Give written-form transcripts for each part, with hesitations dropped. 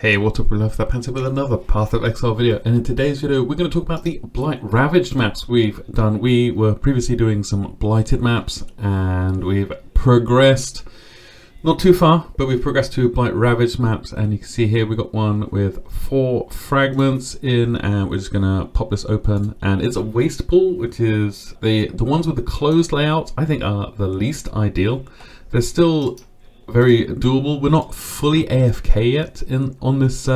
Hey, what's up, love that Panther with another Path of Exile video, and in today's video we're going to talk about the Blight Ravaged maps we've done. We were previously doing some Blighted maps and we've progressed, not too far, but we've progressed to Blight Ravaged maps, and you can see here we got one with 4 fragments in, and we're just going to pop this open, and it's a waste pool, which is the ones with the closed layout I think are the least ideal. They're still very doable. We're not fully AFK yet on this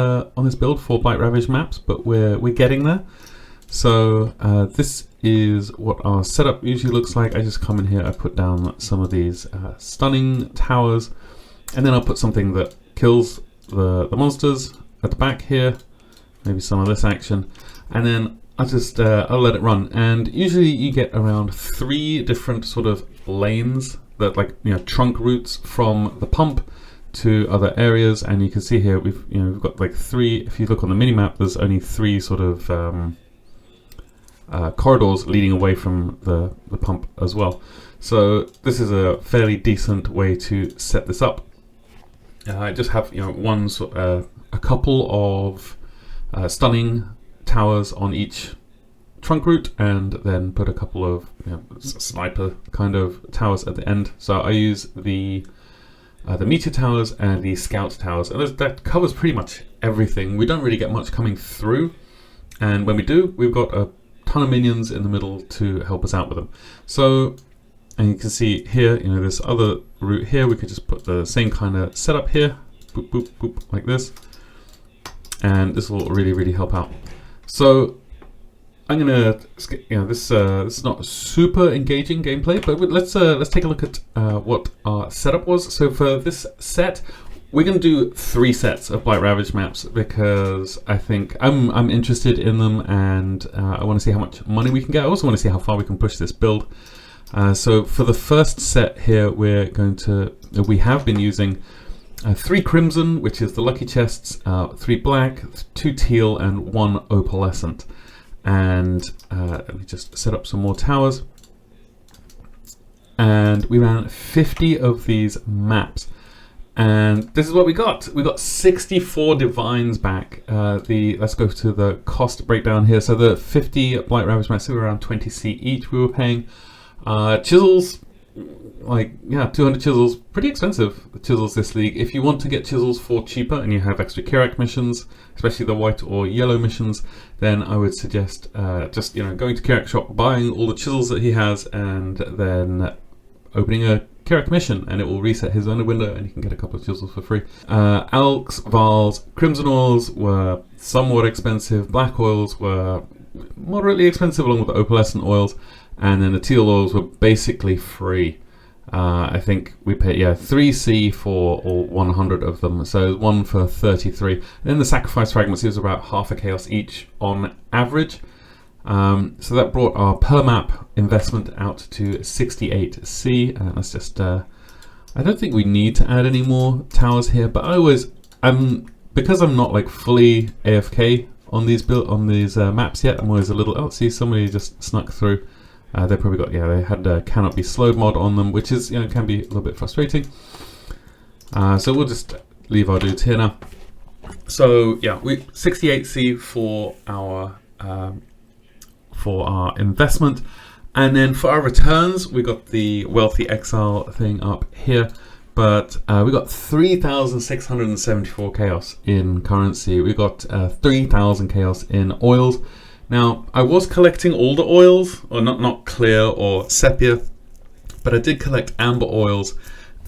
build for Blight Ravaged maps, but we're getting there. So this is what our setup usually looks like. I just come in here, I put down some of these stunning towers, and then I'll put something that kills the monsters at the back here, maybe some of this action, and then I'll let it run. And usually you get around 3 different sort of lanes that, like, trunk routes from the pump to other areas, and you can see here we've got like 3. If you look on the mini map, there's only 3 sort of corridors leading away from the pump as well. So this is a fairly decent way to set this up. I just have a couple of stunning towers on each trunk route, and then put a couple of sniper kind of towers at the end. So I use the meteor towers and the scout towers, and that covers pretty much everything. We don't really get much coming through, and when we do, we've got a ton of minions in the middle to help us out with them. So, and you can see here, this other route here, we could just put the same kind of setup here, boop boop boop, like this, and this will really help out. So I'm gonna, this is not super engaging gameplay, but let's take a look at what our setup was. So for this set, we're gonna do 3 sets of Blight Ravaged maps because I think I'm interested in them, and I want to see how much money we can get. I also want to see how far we can push this build. So for the first set here, we have been using 3 crimson, which is the lucky chests, 3 black, 2 teal, and 1 opalescent. And let me just set up some more towers. And we ran 50 of these maps, and this is what we got. We got 64 divines back. Let's go to the cost breakdown here. So the 50 Blight Ravaged maps were around 20C each. We were paying chisels, 200 chisels, pretty expensive, the chisels this league. If you want to get chisels for cheaper and you have extra Kirak missions, especially the white or yellow missions, then I would suggest just going to Kirak shop, buying all the chisels that he has, and then opening a Kirak mission, and it will reset his vendor window and you can get a couple of chisels for free. Alks, Vals, Crimson oils were somewhat expensive, black oils were moderately expensive along with the opalescent oils, and then the teal oils were basically free. I think we paid 3C for all 100 of them, so 1 for 33. And then the sacrifice fragments is about half a chaos each on average. So that brought our per map investment out to 68C. And let's just I don't think we need to add any more towers here, but because I'm not like fully AFK on these maps yet, I'm always a little, oh, see, somebody just snuck through. They probably got, they had cannot be slowed mod on them, which is, can be a little bit frustrating. So we'll just leave our dudes here now. So yeah, 68C for our investment, and then for our returns, we got the wealthy exile thing up here. But we got 3,674 chaos in currency. We got 3,000 chaos in oils. Now, I was collecting all the oils, or not clear or sepia, but I did collect amber oils,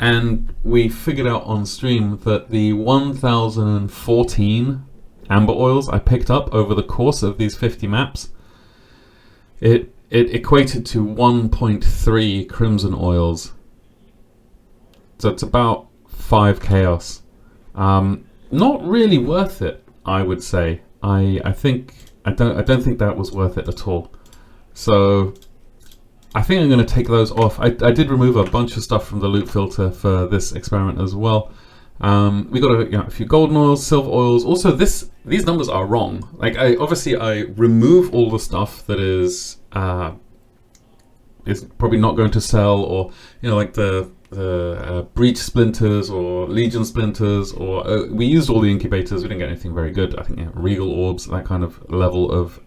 and we figured out on stream that the 1,014 amber oils I picked up over the course of these 50 maps, it equated to 1.3 crimson oils. So it's about 5 chaos. Not really worth it, I would say. I don't think that was worth it at all. So I think I'm going to take those off. I did remove a bunch of stuff from the loot filter for this experiment as well. We got a few golden oils, silver oils. Also, these numbers are wrong. Like, I remove all the stuff that is probably not going to sell, or like the the breach splinters or legion splinters, or we used all the incubators. We didn't get anything very good. I think regal orbs, that kind of level of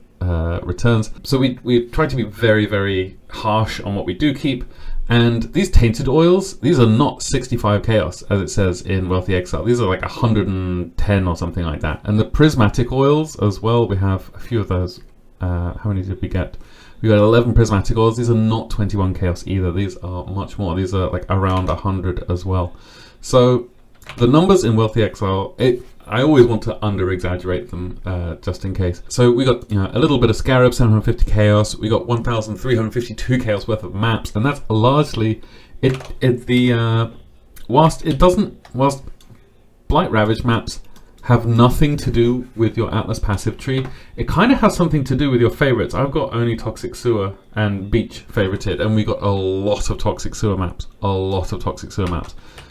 returns. So we try to be very, very harsh on what we do keep. And these tainted oils, these are not 65 chaos as it says in Wealthy Exile. These are like 110 or something like that. And the prismatic oils as well, we have a few of those. How many did we get? We got 11 prismatic oils. These are not 21 chaos either. These are much more. These are like around 100 as well. So the numbers in Wealthy Exile, I always want to under-exaggerate them just in case. So we got a little bit of Scarab, 750 chaos. We got 1,352 chaos worth of maps, and that's largely whilst Blight Ravaged Maps have nothing to do with your Atlas passive tree, it kind of has something to do with your favorites. I've got only Toxic Sewer and Beach favorited, and we got a lot of Toxic Sewer maps.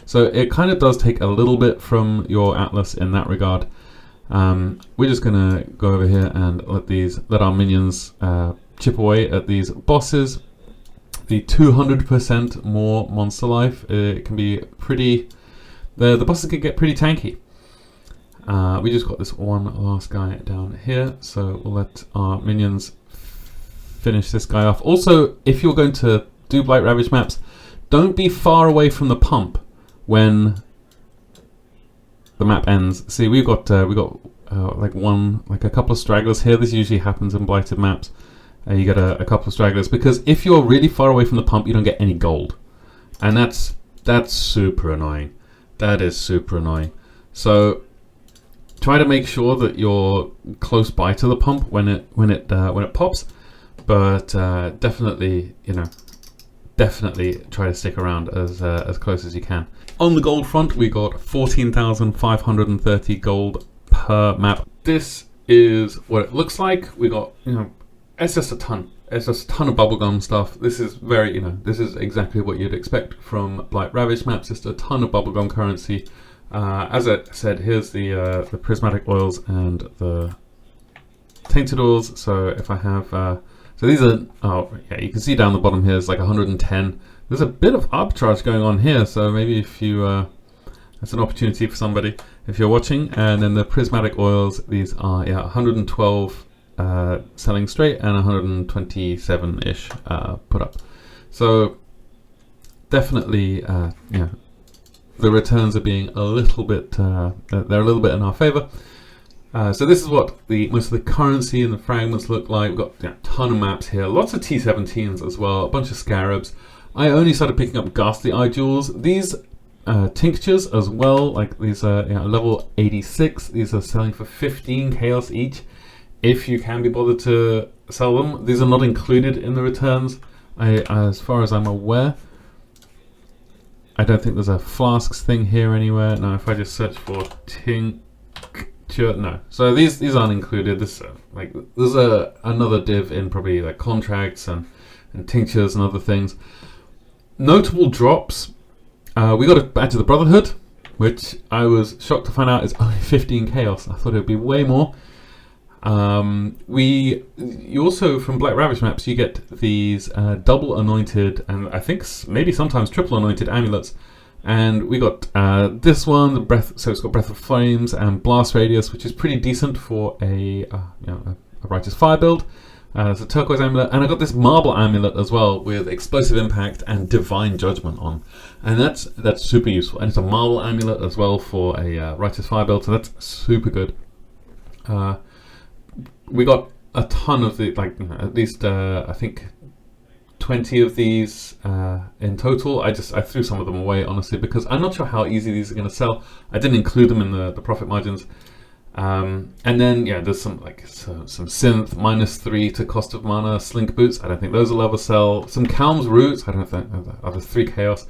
So it kind of does take a little bit from your Atlas in that regard. We're just gonna go over here and let our minions chip away at these bosses. The 200% more monster life, it can be pretty, the bosses can get pretty tanky. We just got this one last guy down here, so we'll let our minions finish this guy off. Also, if you're going to do Blight Ravaged Maps, don't be far away from the pump when the map ends. See, we got like a couple of stragglers here. This usually happens in blighted maps. You get a couple of stragglers because if you're really far away from the pump, you don't get any gold, and that's super annoying. That is super annoying. So try to make sure that you're close by to the pump when it pops, but definitely try to stick around as close as you can. On the gold front, we got 14,530 gold per map. This is what it looks like. We got, it's just a ton. It's just a ton of bubblegum stuff. This is very, this is exactly what you'd expect from Blight Ravaged Maps. Just a ton of bubblegum currency. As I said, here's the prismatic oils and the tainted oils. So if I have, so these are, you can see down the bottom here is like 110. There's a bit of arbitrage going on here, so maybe if you, that's an opportunity for somebody if you're watching. And then the prismatic oils, these are 112 selling straight and 127-ish put up. So definitely, the returns are being a little bit, they're a little bit in our favor. So this is what most of the currency and the fragments look like. We've got a ton of maps here, lots of T17s as well, a bunch of Scarabs. I only started picking up Ghastly Eye Jewels. These tinctures as well, like these are level 86. These are selling for 15 chaos each. If you can be bothered to sell them, these are not included in the returns. As far as I'm aware, I don't think there's a flasks thing here anywhere. No, if I just search for tincture, no. So these aren't included. This there's another div in probably like contracts and tinctures and other things. Notable drops. We got a badge of the Brotherhood, which I was shocked to find out is only 15 chaos. I thought it would be way more. You also, from Blight Ravaged Maps, you get these double anointed and I think maybe sometimes triple anointed amulets. And we got this one, the breath. So it's got Breath of Flames and Blast Radius, which is pretty decent for a Righteous Fire build. It's a turquoise amulet, and I got this marble amulet as well with Explosive Impact and Divine Judgment on, and that's super useful. And it's a marble amulet as well for a Righteous Fire build, so that's super good. We got a ton of the at least I think 20 of these in total. I threw some of them away honestly because I'm not sure how easy these are going to sell. I didn't include them in the profit margins. And then there's some synth -3 to cost of mana slink boots. I don't think those will ever sell. Some Calm's roots. I don't think other 3 chaos.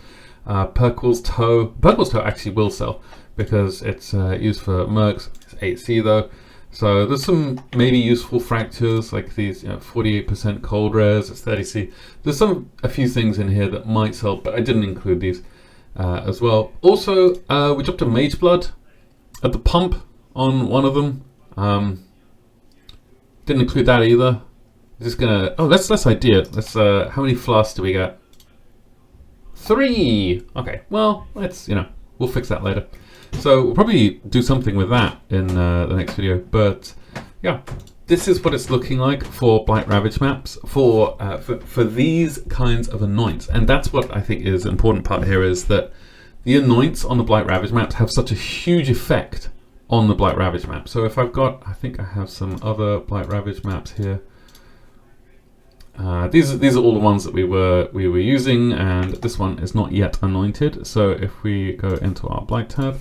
Perquil's toe. Perquil's toe actually will sell because it's used for mercs. It's 8C though. So there's some maybe useful fractures like these 48% cold rares. It's 30C. There's a few things in here that might sell, but I didn't include these as well. Also, we dropped a Mage Blood at the pump on one of them. Didn't include that either. Just gonna let's idea. Let's how many flasks do we get? 3. Okay, well, let's, we'll fix that later. So we'll probably do something with that in the next video. But yeah, this is what it's looking like for Blight Ravaged Maps for these kinds of annoints. And that's what I think is an important part here, is that the annoints on the Blight Ravaged Maps have such a huge effect on the Blight Ravaged map. So if I've got, I think I have some other Blight Ravaged maps here. These are all the ones that we were using, and this one is not yet anointed. So if we go into our Blight tab,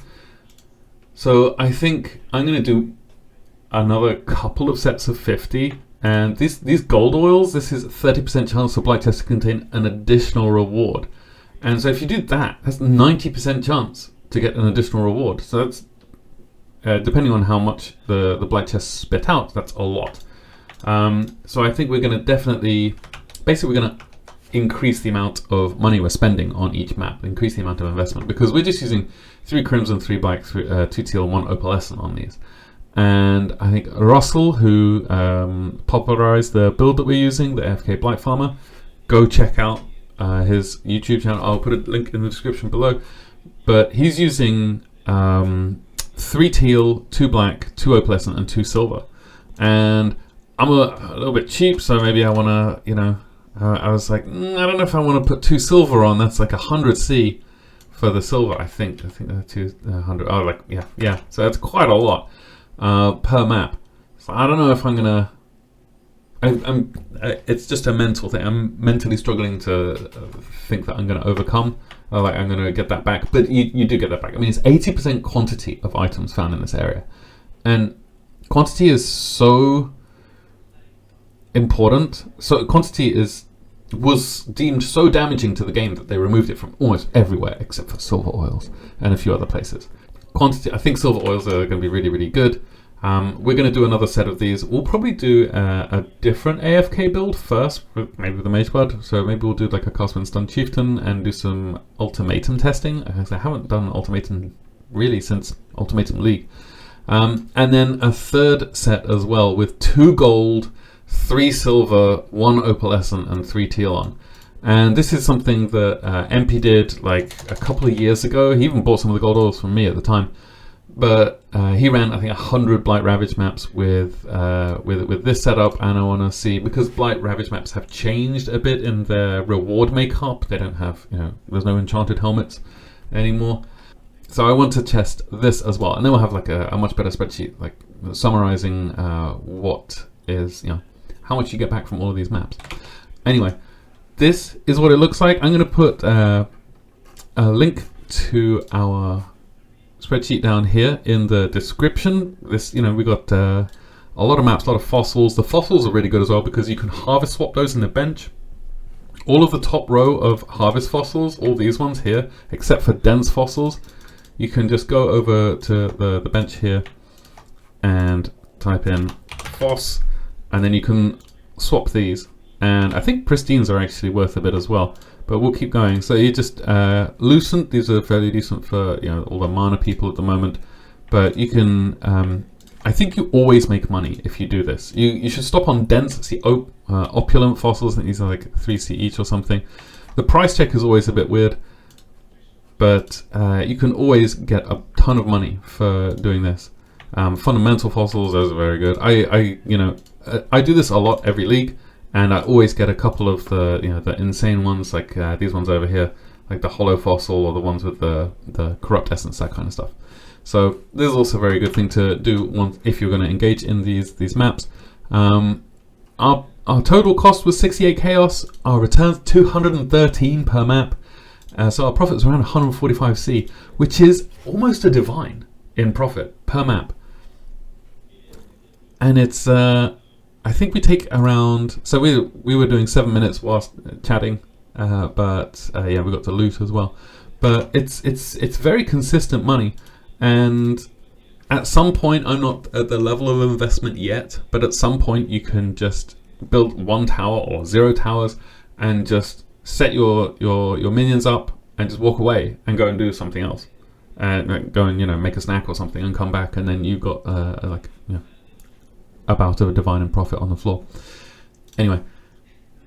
so I think I'm going to do another couple of sets of 50, and these gold oils, this is 30% chance for Blight chests to contain an additional reward. And so if you do that, that's 90% chance to get an additional reward. So that's depending on how much the Blight chests spit out, that's a lot. So I think we're going to definitely, basically we're going to increase the amount of money we're spending on each map, increase the amount of investment, because we're just using 3 Crimson, 3 Black, 2 Teal, 1 Opalescent on these. And I think Russell, who popularized the build that we're using, the AFK Blight Farmer, go check out his YouTube channel. I'll put a link in the description below. But he's using 3 Teal, 2 Black, 2 Opalescent, and 2 Silver. And I'm a little bit cheap, so maybe I want to, I was like, I don't know if I want to put 2 Silver on. That's like 100 C for the Silver, I think they're 200. Oh, like, yeah. So that's quite a lot per map. So I don't know if I'm gonna. It's just a mental thing. I'm mentally struggling to think that I'm gonna overcome. Like I'm gonna get that back, but you do get that back. I mean, it's 80% quantity of items found in this area, and quantity is so important. So quantity was deemed so damaging to the game that they removed it from almost everywhere except for silver oils and a few other places. Quantity, I think silver oils are going to be really, really good. We're going to do another set of these. We'll probably do a different AFK build first, maybe with the Mage Blood. So maybe we'll do like a Cast and Stun Chieftain and do some Ultimatum testing. I haven't done Ultimatum really since Ultimatum League. And then a third set as well with 2 gold, 3 silver, 1 opalescent, and 3 teal on. And this is something that MP did like a couple of years ago. He even bought some of the gold oils from me at the time. But he ran, I think, 100 Blight Ravaged maps with this setup, and I want to see, because Blight Ravaged maps have changed a bit in their reward makeup. They don't have, there's no enchanted helmets anymore. So I want to test this as well, and then we'll have like a much better spreadsheet, like summarizing what is, how much you get back from all of these maps. Anyway, this is what it looks like. I'm going to put a link to our spreadsheet down here in the description. This, we got a lot of maps, a lot of fossils. The fossils are really good as well because you can harvest swap those in the bench. All of the top row of harvest fossils, all these ones here, except for dense fossils, you can just go over to the bench here and type in foss, and then you can swap these. And I think pristines are actually worth a bit as well, but we'll keep going. So you just lucent, these are fairly decent for all the mana people at the moment, but you can I think you always make money if you do this. You should stop on dense. See opulent fossils, I think these are like 3C each or something. The price check is always a bit weird, but you can always get a ton of money for doing this. Fundamental fossils, those are very good. I do this a lot every league, and I always get a couple of the the insane ones, like these ones over here, like the hollow fossil or the ones with the corrupt essence, that kind of stuff. So this is also a very good thing to do if you're going to engage in these maps. Our total cost was 68 chaos. Our returns 213 per map. So our profit was around 145C, which is almost a divine in profit per map. And it's I think we take around, so we were doing 7 minutes whilst chatting, but yeah, we got to loot as well. But it's very consistent money, and at some point, I'm not at the level of investment yet, but at some point you can just build 1 tower or 0 towers and just set your minions up and just walk away and go and do something else, and go and make a snack or something and come back, and then you've got a bout of a divine and profit on the floor. Anyway,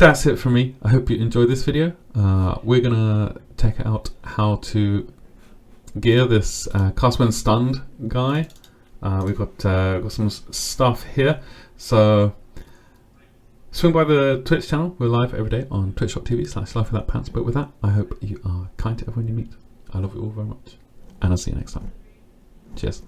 that's it for me. I hope you enjoyed this video. We're gonna check out how to gear this cast when stunned guy. We've got some stuff here, so swing by the Twitch channel. We're live every day on twitch.tv/lifewithoutpants. But with that, I hope you are kind to everyone you meet. I love you all very much, and I'll see you next time. Cheers.